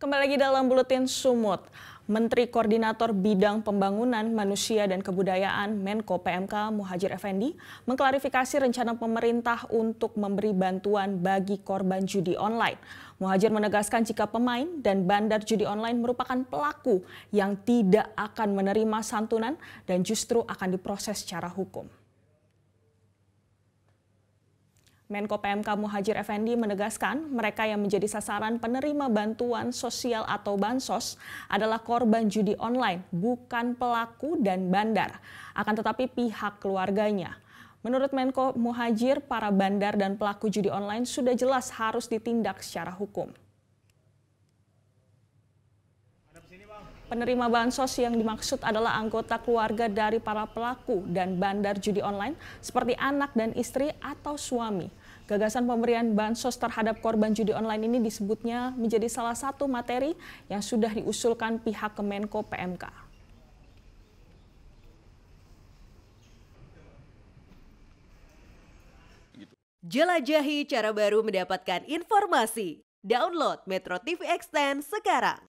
Kembali lagi dalam Buletin Sumut. Menteri Koordinator Bidang Pembangunan Manusia dan Kebudayaan Menko PMK Muhadjir Effendi mengklarifikasi rencana pemerintah untuk memberi bantuan bagi korban judi online. Muhadjir menegaskan jika pemain dan bandar judi online merupakan pelaku yang tidak akan menerima santunan dan justru akan diproses secara hukum. Menko PMK Muhadjir Effendi menegaskan mereka yang menjadi sasaran penerima bantuan sosial atau bansos adalah korban judi online, bukan pelaku dan bandar, akan tetapi pihak keluarganya. Menurut Menko Muhadjir, para bandar dan pelaku judi online sudah jelas harus ditindak secara hukum. Penerima bansos yang dimaksud adalah anggota keluarga dari para pelaku dan bandar judi online seperti anak dan istri atau suami. Gagasan pemberian bansos terhadap korban judi online ini disebutnya menjadi salah satu materi yang sudah diusulkan pihak Kemenko PMK. Jelajahi cara baru mendapatkan informasi. Download Metro TV Extend sekarang.